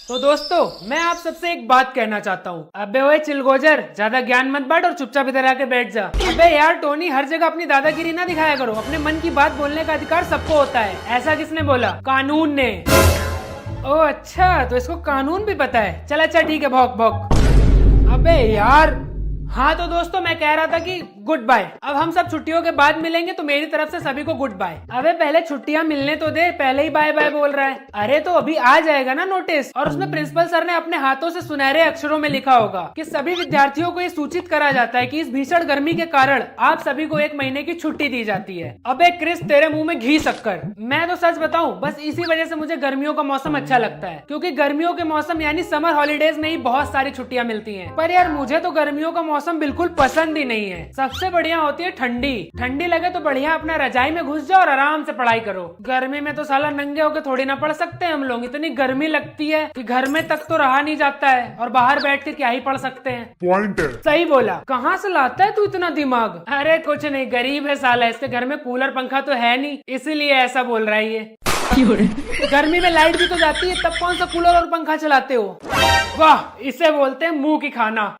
तो दोस्तों मैं आप सबसे एक बात कहना चाहता हूँ। अबे ओए चिलगोजर, ज्यादा ज्ञान मत बांट और चुपचाप इधर आके बैठ जा। अबे यार टोनी, हर जगह अपनी दादागिरी ना दिखाया करो। अपने मन की बात बोलने का अधिकार सबको होता है। ऐसा किसने बोला? कानून ने। ओ अच्छा, तो इसको कानून भी पता है। चल अच्छा ठीक है, भौंक भौंक। अबे यार हाँ तो दोस्तों मैं कह रहा था कि गुड बाय। अब हम सब छुट्टियों के बाद मिलेंगे, तो मेरी तरफ से सभी को गुड बाय। अबे पहले छुट्टियां मिलने तो दे, पहले ही बाय बाय बोल रहा है। अरे तो अभी आ जाएगा ना नोटिस, और उसमें प्रिंसिपल सर ने अपने हाथों से सुनहरे अक्षरों में लिखा होगा कि सभी विद्यार्थियों को ये सूचित करा जाता है कि इस भीषण गर्मी के कारण आप सभी को 1 महीने की छुट्टी दी जाती है। अबे क्रिस, तेरे मुंह में घी शक्कर। मैं तो सच बताऊं, बस इसी वजह से मुझे गर्मियों का मौसम अच्छा लगता है, क्योंकि गर्मियों के मौसम यानी समर हॉलीडेज में ही बहुत सारी छुट्टियां मिलती हैं। पर यार मुझे तो गर्मियों का मौसम बिल्कुल पसंद ही नहीं है। सबसे बढ़िया होती है ठंडी। ठंडी लगे तो बढ़िया अपना रजाई में घुस जाओ और आराम से पढ़ाई करो। गर्मी में तो साला नंगे होके थोड़ी ना पढ़ सकते हैं हम लोग। इतनी गर्मी लगती है कि घर में तक तो रहा नहीं जाता है, और बाहर बैठ के क्या ही पढ़ सकते हैं। पॉइंट है। सही बोला। कहाँ से लाता है तू इतना दिमाग? अरे कुछ नहीं, गरीब है साला, इसके घर में कूलर पंखा तो है नहीं, इसीलिए ऐसा बोल रहा है ये। गर्मी में लाइट भी तो जाती है, तब कौन सा कूलर और पंखा चलाते हो? वाह, इसे बोलते हैं मुंह की खाना।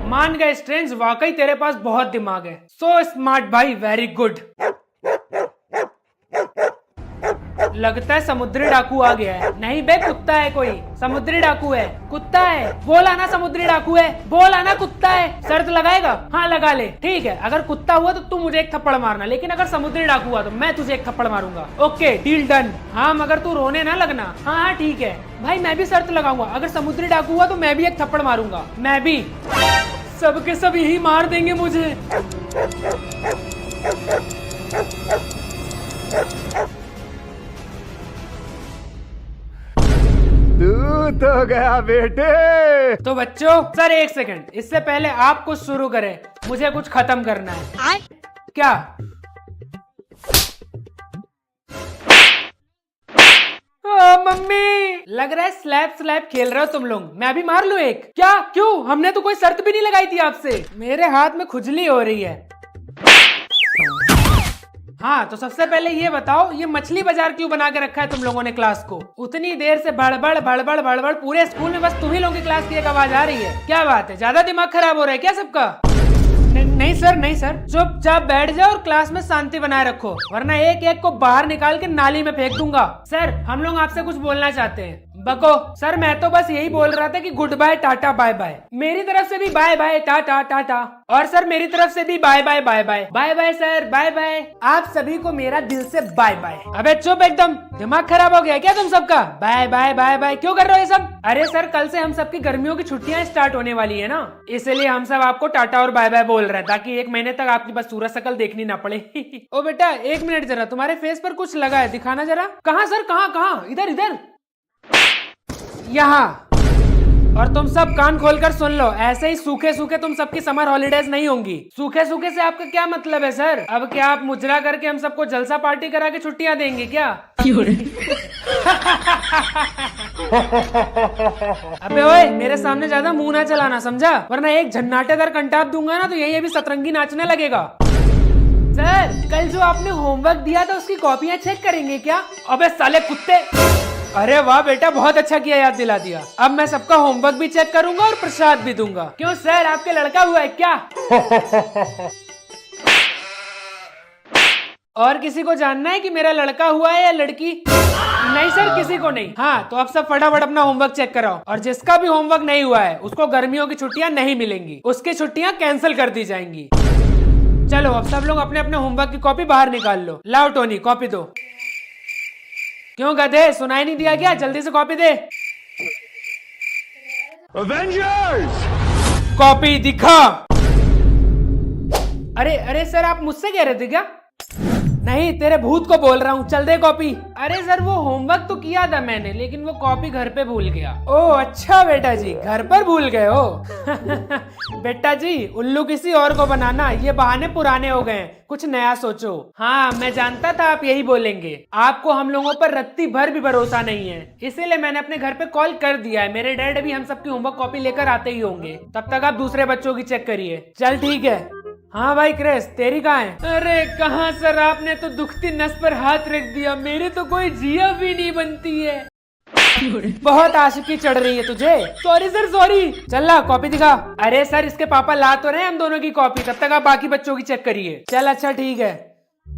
मान गए स्ट्रेंज, वाकई तेरे पास बहुत दिमाग है। सो स्मार्ट भाई, वेरी गुड। लगता है समुद्री डाकू आ गया है। नहीं बे, कुत्ता है कोई। समुद्री डाकू है, कुत्ता है। बोला ना समुद्री डाकू है, बोला ना कुत्ता है। शर्त लगाएगा? हाँ लगा ले। ठीक है, अगर कुत्ता हुआ तो तू मुझे एक थप्पड़ मारना, लेकिन अगर समुद्री डाकू हुआ तो मैं तुझे एक थप्पड़ मारूंगा। Okay deal done. हाँ मगर तू रोने ना लगना। हाँ हाँ ठीक है भाई, मैं भी शर्त लगाऊंगा, अगर समुद्री डाकू हुआ तो मैं भी एक थप्पड़ मारूंगा। मैं भी। सबके सब यही मार देंगे मुझे। तू तो गया बेटे। तो बच्चों सर 1 सेकंड, इससे पहले आप कुछ शुरू करें, मुझे कुछ खत्म करना है। क्या? मम्मी, लग रहा है स्लैप स्लैप खेल रहे हो तुम लोग। मैं भी मार लूं एक? क्या? क्यों? हमने तो कोई शर्त भी नहीं लगाई थी आपसे। मेरे हाथ में खुजली हो रही है। हाँ तो सबसे पहले ये बताओ, ये मछली बाजार क्यों बना के रखा है तुम लोगों ने क्लास को? उतनी देर से भड़बड़ भड़बड़ भड़बड़, पूरे स्कूल में बस तुम ही लोगों की क्लास की एक आवाज आ रही है। क्या बात है, ज्यादा दिमाग खराब हो रहा है क्या सबका? नहीं सर, नहीं सर, चुपचाप बैठ जाओ और क्लास में शांति बनाए रखो, वरना एक एक को बाहर निकाल के नाली में फेंक दूंगा। सर हम लोग आपसे कुछ बोलना चाहते हैं। बको। सर मैं तो बस यही बोल रहा था कि good bye tata bye bye. मेरी तरफ से भी बाय बाय टाटा टाटा। और सर मेरी तरफ से भी bye bye bye bye bye bye. Sir bye bye. आप सभी को मेरा दिल से बाय बाय। अबे चुप एकदम, दिमाग खराब हो गया क्या तुम सबका? बाय बाय बाय बाय क्यों कर रहे हो ये सब? अरे सर कल से हम सबकी गर्मियों की छुट्टियां स्टार्ट होने वाली है ना, इसलिए हम सब आपको टाटा और बाय बाय बोल रहे हैं, ताकि 1 महीने तक आपकी बस सूरज शकल देखनी ना पड़े। ओ बेटा 1 मिनट जरा, तुम्हारे फेस पर कुछ लगा है, दिखाना जरा। कहाँ सर, कहाँ कहाँ? इधर इधर, यहाँ। और तुम सब कान खोलकर सुन लो, ऐसे ही सूखे सूखे तुम सबकी समर हॉलीडेज नहीं होंगी। सूखे सूखे से आपका क्या मतलब है सर? अब क्या आप मुजरा करके हम सबको जलसा पार्टी करा के छुट्टियां देंगे क्या? अबे ओए, मेरे सामने ज्यादा मुंह ना चलाना, समझा? वरना एक झन्नाटेदार कंटाप दूंगा ना तो यही अभी सतरंगी नाचने लगेगा। सर कल जो आपने होमवर्क दिया था उसकी कॉपियां चेक करेंगे क्या? अबे साले कुत्ते। अरे वाह बेटा, बहुत अच्छा किया, याद दिला दिया। अब मैं सबका होमवर्क भी चेक करूंगा और प्रसाद भी दूंगा। क्यों सर, आपके लड़का हुआ है क्या? और किसी को जानना है कि मेरा लड़का हुआ है या लड़की? नहीं सर, किसी को नहीं। हाँ तो अब सब फटाफट अपना होमवर्क चेक कराओ, और जिसका भी होमवर्क नहीं हुआ है उसको गर्मियों की छुट्टियां नहीं मिलेंगी, उसकी छुट्टियां कैंसिल कर दी जाएंगी। चलो अब सब लोग अपने अपने होमवर्क की कॉपी बाहर निकाल लो। लाओ टोनी, कॉपी दो। क्यों गधे, सुनाई नहीं दिया क्या? जल्दी से कॉपी दे। एवेंजर्स! कॉपी दिखा। अरे अरे सर, आप मुझसे कह रहे थे क्या? नहीं, तेरे भूत को बोल रहा हूँ। चल दे कॉपी। अरे सर वो होमवर्क तो किया था मैंने, लेकिन वो कॉपी घर पे भूल गया। ओह अच्छा बेटा जी, घर पर भूल गए हो। बेटा जी, उल्लू किसी और को बनाना, ये बहाने पुराने हो गए, कुछ नया सोचो। हाँ मैं जानता था आप यही बोलेंगे। आपको हम लोगों पर रत्ती भर भी भरोसा नहीं है, इसीलिए मैंने अपने घर पे कॉल कर दिया है। मेरे डैड भी हम सबकी होमवर्क कॉपी लेकर आते ही होंगे, तब तक आप दूसरे बच्चों की चेक करिए। चल ठीक है। हाँ भाई क्रिस, तेरी कहाँ है? अरे कहाँ सर, आपने तो दुखती नस पर हाथ रख दिया, मेरी तो कोई जिया भी नहीं बनती है। बहुत आशिकी चढ़ रही है तुझे। Sorry sir sorry. चल ला कॉपी दिखा। अरे सर इसके पापा ला तो रहे हम दोनों की कॉपी, तब तक आप बाकी बच्चों की चेक करिए। चल अच्छा ठीक है।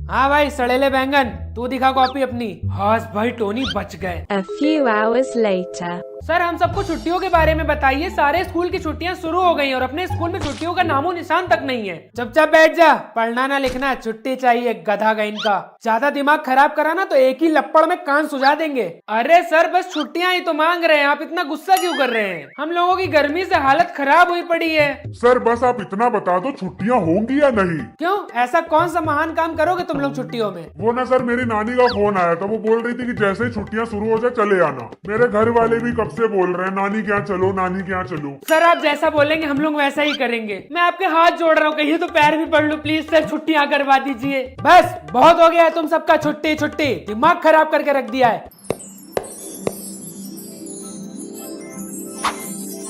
हाँ भाई सड़ेले बैंगन, तू दिखा कॉपी अपनी। हाँ भाई टोनी बच गए। A few hours later. Sir हम सबको छुट्टियों के बारे में बताइए। सारे स्कूल की छुट्टियां शुरू हो गई और अपने स्कूल में छुट्टियों का नामो निशान तक नहीं है। चुपचाप बैठ जा, पढ़ना ना लिखना, छुट्टी चाहिए गधा गैन का। ज्यादा दिमाग खराब करा ना तो एक ही लपड़ में कान सुझा देंगे। अरे सर बस छुट्टियां ही तो मांग रहे हैं, आप इतना गुस्सा क्यों कर रहे हैं? हम लोगों की गर्मी से हालत खराब हुई पड़ी है। सर बस आप इतना बता दो छुट्टियां होंगी या नहीं। क्यों, ऐसा कौन सा महान काम करोगे तुम लोग छुट्टियों में? वो ना सर मेरी नानी का फोन आया था, वो बोल रही थी कि जैसे ही छुट्टियां शुरू हो जाए चले आना। मेरे घर वाले भी कब से बोल रहे हैं नानी के यहाँ चलो, नानी के यहाँ चलो। सर आप जैसा बोलेंगे हम लोग वैसा ही करेंगे। मैं आपके हाथ जोड़ रहा हूँ, कहिए तो पैर भी पड़ लूं। प्लीज सर छुट्टियां करवा दीजिए। बस बहुत हो गया है तुम सबका छुट्टी छुट्टी, दिमाग खराब करके रख दिया है।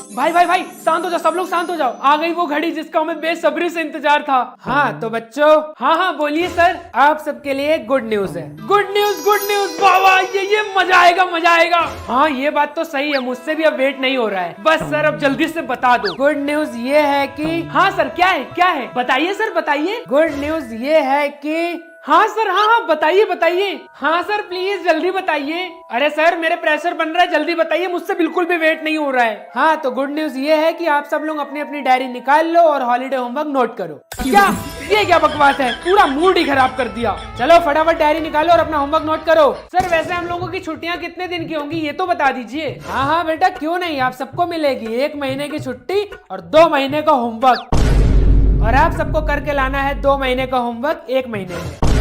भाई भाई भाई शांत हो जाओ, सब लोग शांत हो जाओ। आ गई वो घड़ी जिसका हमें बेसब्री से इंतजार था। हाँ तो बच्चों, हाँ हाँ बोलिए सर। आप सबके लिए गुड न्यूज है। गुड न्यूज वाह वाह, ये मजा आएगा मजा आएगा। हाँ ये बात तो सही है, मुझसे भी अब वेट नहीं हो रहा है। बस सर अब जल्दी से बता दो। गुड न्यूज ये है कि, हाँ सर क्या है बताइए सर बताइए। गुड न्यूज ये है कि, हाँ सर हाँ बताइए बताइए। हाँ सर प्लीज जल्दी बताइए। अरे सर मेरे प्रेशर बन रहा है, जल्दी बताइए, मुझसे बिल्कुल भी वेट नहीं हो रहा है। हाँ तो गुड न्यूज ये है कि आप सब लोग अपनी अपनी डायरी निकाल लो और हॉलीडे होमवर्क नोट करो। क्या ये क्या बकवास है, पूरा मूड ही खराब कर दिया। चलो फटाफट डायरी निकालो और अपना होमवर्क नोट करो। सर वैसे हम लोगों की छुट्टियां कितने दिन की होंगी ये तो बता दीजिए। हाँ हाँ बेटा क्यों नहीं, आप सबको मिलेगी 1 महीने की छुट्टी और 2 महीने का होमवर्क। और आप सबको करके लाना है 2 महीने का होमवर्क 1 महीने में।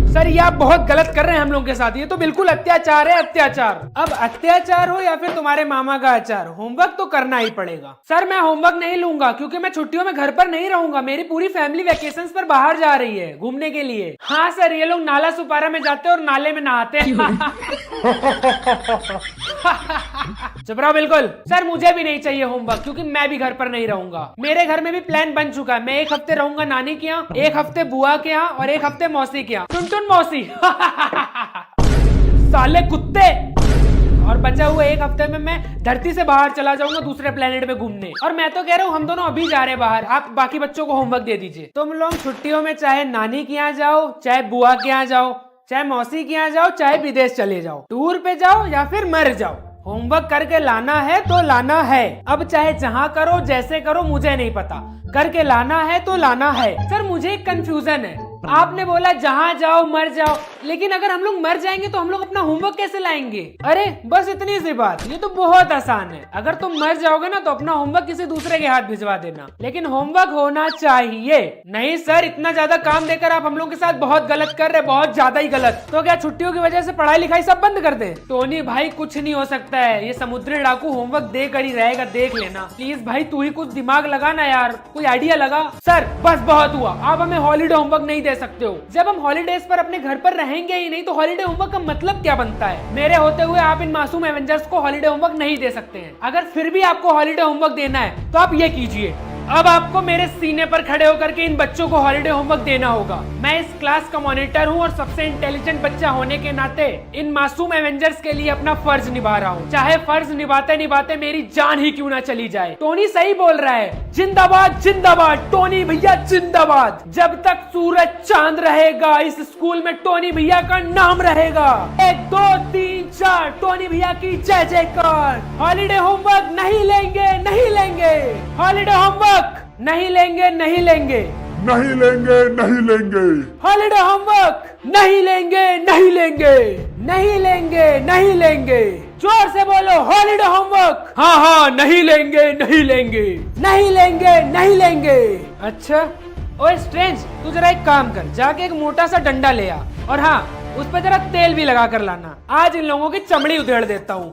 सर ये आप बहुत गलत कर रहे हैं हम लोगों के साथ, ये तो बिल्कुल अत्याचार है अत्याचार। अब अत्याचार हो या फिर तुम्हारे मामा का अचार, होमवर्क तो करना ही पड़ेगा। सर मैं होमवर्क नहीं लूंगा क्योंकि मैं छुट्टियों में घर पर नहीं रहूंगा। मेरी पूरी फैमिली वेकेशंस पर बाहर जा रही है घूमने के लिए। हाँ सर ये लोग नाला सुपारा में जाते हैं और नाले में नहाते हैं। चुप रहो बिल्कुल। सर मुझे भी नहीं चाहिए होमवर्क क्योंकि मैं भी घर पर नहीं रहूंगा। मेरे घर में भी प्लान बन चुका है, मैं 1 हफ्ते रहूंगा नानी के यहाँ, 1 हफ्ते बुआ के यहाँ और 1 हफ्ते मौसी के यहाँ। टुनटुन मौसी। साले कुत्ते। और बचा हुआ 1 हफ्ते में मैं धरती से बाहर चला जाऊंगा दूसरे प्लेनेट में घूमने। और मैं तो कह रहा हूँ हम दोनों अभी जा रहे हैं बाहर, आप बाकी बच्चों को होमवर्क दे दीजिए। तुम लोग छुट्टियों में चाहे नानी के यहाँ जाओ, चाहे बुआ के यहाँ जाओ, चाहे मौसी के यहाँ जाओ, चाहे विदेश चले जाओ, टूर पे जाओ या फिर मर जाओ, होमवर्क करके लाना है तो लाना है। अब चाहे जहाँ करो जैसे करो मुझे नहीं पता, करके लाना है तो लाना है। सर मुझे एक कंफ्यूजन है, आपने बोला जहाँ जाओ मर जाओ, लेकिन अगर हम लोग मर जाएंगे तो हम लोग अपना होमवर्क कैसे लाएंगे? अरे बस इतनी सी बात, ये तो बहुत आसान है। अगर तुम मर जाओगे ना तो अपना होमवर्क किसी दूसरे के हाथ भिजवा देना, लेकिन होमवर्क होना चाहिए। नहीं सर इतना ज्यादा काम देकर आप हम लोग के साथ बहुत गलत कर रहे, बहुत ज्यादा ही गलत। तो क्या छुट्टियों की वजह से पढ़ाई लिखाई सब बंद कर दे? टोनी भाई कुछ नहीं हो सकता है, ये समुद्री डाकू होमवर्क देकर ही रहेगा, देख लेना। प्लीज भाई तू ही कुछ दिमाग लगा ना यार, कोई आइडिया लगा। सर बस बहुत हुआ, आप हमें हॉलीडे होमवर्क नहीं दे सकते हो। जब हम हॉलीडेज पर अपने घर पर रहेंगे ही नहीं तो हॉलीडे होमवर्क का मतलब क्या बनता है? मेरे होते हुए आप इन मासूम एवेंजर्स को हॉलीडे होमवर्क नहीं दे सकते हैं। अगर फिर भी आपको हॉलीडे होमवर्क देना है तो आप ये कीजिए, अब आपको मेरे सीने पर खड़े होकर के इन बच्चों को हॉलीडे होमवर्क देना होगा। मैं इस क्लास का मॉनिटर हूँ और सबसे इंटेलिजेंट बच्चा होने के नाते इन मासूम एवेंजर्स के लिए अपना फर्ज निभा रहा हूँ, चाहे फर्ज निभाते निभाते मेरी जान ही क्यों ना चली जाए। टोनी सही बोल रहा है, जिंदाबाद जिंदाबाद टोनी भैया जिंदाबाद। जब तक सूरज चांद रहेगा इस स्कूल में टोनी भैया का नाम रहेगा। 1 2 3 4 टोनी भैया की जय जयकार। हॉलीडे होमवर्क नहीं लेंगे नहीं लेंगे, हॉलीडे होमवर्क नहीं लेंगे नहीं लेंगे, नहीं लेंगे नहीं लेंगे, हॉलीडे होमवर्क नहीं लेंगे नहीं लेंगे, नहीं लेंगे नहीं लेंगे। जोर से बोलो हॉलीडे होमवर्क। हाँ हाँ नहीं लेंगे नहीं लेंगे, नहीं लेंगे नहीं लेंगे। अच्छा ओए स्ट्रेंज, तू जरा एक काम कर, जाके एक मोटा सा डंडा ले आ और हाँ उस पर जरा तेल भी लगा कर लाना, आज इन लोगों की चमड़ी उधेड़ देता हूँ।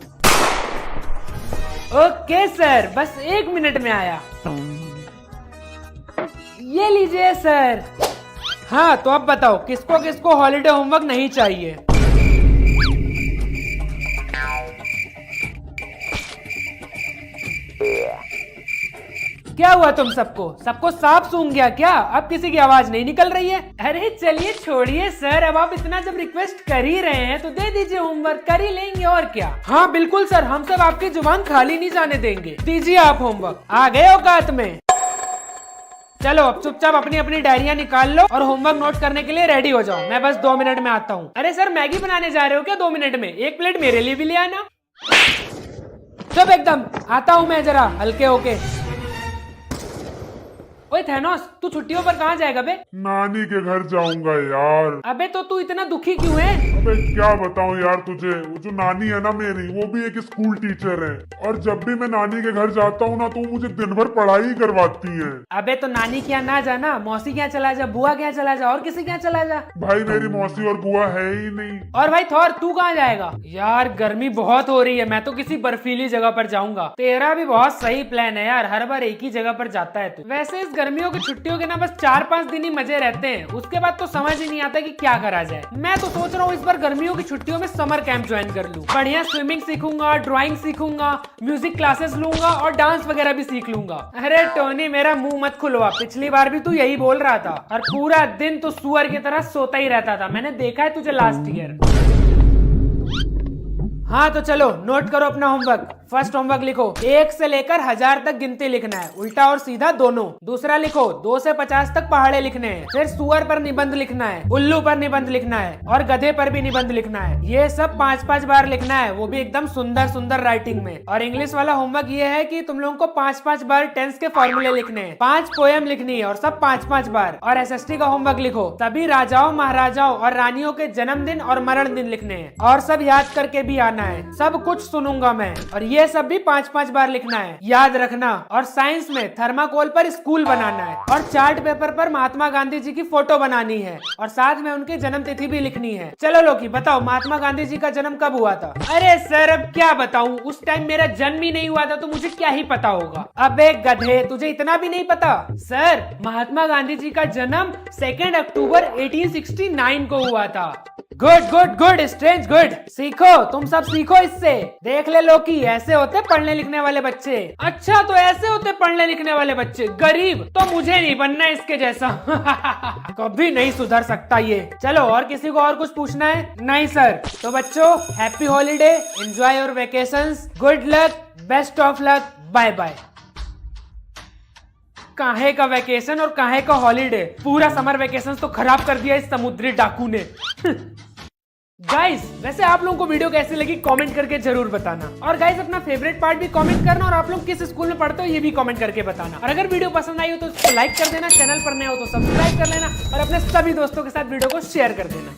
ओके सर, बस 1 मिनट में आया। ये लीजिए सर। हाँ तो अब बताओ किसको किसको हॉलीडे होमवर्क नहीं चाहिए? क्या हुआ तुम सबको? सबको सांप सूंघ गया क्या? अब किसी की आवाज नहीं निकल रही है? अरे चलिए छोड़िए सर, अब आप इतना जब रिक्वेस्ट कर ही रहे हैं तो दे दीजिए, होमवर्क कर ही लेंगे और क्या। हाँ बिल्कुल सर, हम सब आपकी जुबान खाली नहीं जाने देंगे। दीजिए आप होमवर्क। आ गए औकात में? चलो अब चुपचाप अपनी अपनी डायरिया निकाल लो और होमवर्क नोट करने के लिए रेडी हो जाओ। मैं बस 2 मिनट में आता हूँ। अरे सर, मैगी बनाने जा रहे हो क्या 2 मिनट में? 1 प्लेट मेरे लिए भी ले आना। चुप एकदम, आता हूँ मैं, जरा हल्के होके। ओए थैनोस, तू छुट्टियों पर कहाँ जाएगा बे? नानी के घर जाऊंगा यार। अबे तो तू इतना दुखी क्यों है? अबे क्या बताऊं यार तुझे, वो जो नानी है ना मेरी, वो भी एक स्कूल टीचर है और जब भी मैं नानी के घर जाता हूँ ना तो मुझे दिन भर पढ़ाई करवाती है। अबे तो नानी के यहाँ ना जाना, मौसी के यहाँ चला जा, बुआ के यहाँ चला जा, और किसी के यहाँ चला जा। भाई मेरी मौसी और बुआ है ही नहीं। और भाई थौर, तू कहाँ जाएगा? यार गर्मी बहुत हो रही है, मैं तो किसी बर्फीली जगह पर जाऊंगा। तेरा भी बहुत सही प्लान है यार, हर बार एक ही जगह पर जाता है तू। वैसे इस गर्मियों की छुट्टियों के ना बस 4-5 दिन ही मजे रहते हैं, उसके बाद तो समझ ही नहीं आता कि क्या करा जाए। मैं तो सोच रहा हूँ इस बार गर्मियों की छुट्टियों में समर कैंप ज्वाइन कर लूँ। बढ़िया स्विमिंग सीखूंगा, ड्राइंग सीखूंगा, म्यूजिक क्लासेस लूंगा और डांस वगैरह भी सीख लूंगा। अरे टोनी, मेरा मुंह मत खुलवा, पिछली बार भी तू यही बोल रहा था और पूरा दिन तू सुअर की तरह सोता ही रहता था। मैंने देखा है तुझे लास्ट ईयर। हाँ तो चलो नोट करो अपना होमवर्क। फर्स्ट होमवर्क लिखो, 1 से लेकर 1000 तक गिनती लिखना है, उल्टा और सीधा दोनों। दूसरा लिखो, 2 से 50 तक पहाड़े लिखने हैं। फिर सुअर पर निबंध लिखना है, उल्लू पर निबंध लिखना है और गधे पर भी निबंध लिखना है। ये सब 5-5 बार लिखना है, वो भी एकदम सुंदर सुंदर राइटिंग में। और इंग्लिश वाला होमवर्क ये है कि तुम लोगों को 5-5 बार टेंस के फॉर्मूले लिखने हैं, 5 पोएम लिखनी है और सब 5-5 बार। और एसएसटी का होमवर्क लिखो, सभी राजाओं, महाराजाओं और रानियों के जन्मदिन और मरण दिन लिखने हैं और सब याद करके भी आना है। सब कुछ सुनूंगा मैं, और ये सब भी 5-5 बार लिखना है, याद रखना। और साइंस में थर्माकोल पर स्कूल बनाना है और चार्ट पेपर पर महात्मा गांधी जी की फोटो बनानी है और साथ में उनकी जन्म तिथि भी लिखनी है। चलो लोकी, बताओ महात्मा गांधी जी का जन्म कब हुआ था? अरे सर अब क्या बताऊं, उस टाइम मेरा जन्म ही नहीं हुआ था तो मुझे क्या ही पता होगा। अबे गधे, तुझे इतना भी नहीं पता? सर, महात्मा गांधी जी का जन्म 2 अक्टूबर 1869 को हुआ था। Good good good strange, good. सीखो, तुम सब सीखो इससे। देख ले लोकी, ऐसे होते पढ़ने लिखने वाले बच्चे। अच्छा, तो ऐसे होते पढ़ने लिखने वाले बच्चे? गरीब तो मुझे नहीं बनना इसके जैसा। कभी नहीं सुधर सकता ये। चलो, और किसी को और कुछ पूछना है? नहीं सर। तो बच्चों, happy holiday, enjoy your vacations, good luck, best of luck, bye bye. काहे का वैकेशन और काहे का हॉलीडे, पूरा समर वेकेशन तो खराब कर दिया इस समुद्री डाकू ने। गाइस, वैसे आप लोगों को वीडियो कैसी लगी कमेंट करके जरूर बताना। और गाइस, अपना फेवरेट पार्ट भी कमेंट करना और आप लोग किस स्कूल में पढ़ते हो ये भी कमेंट करके बताना। और अगर वीडियो पसंद आई हो तो उसको लाइक कर देना, चैनल पर नए हो तो सब्सक्राइब कर लेना और अपने सभी दोस्तों के साथ वीडियो को शेयर कर देना।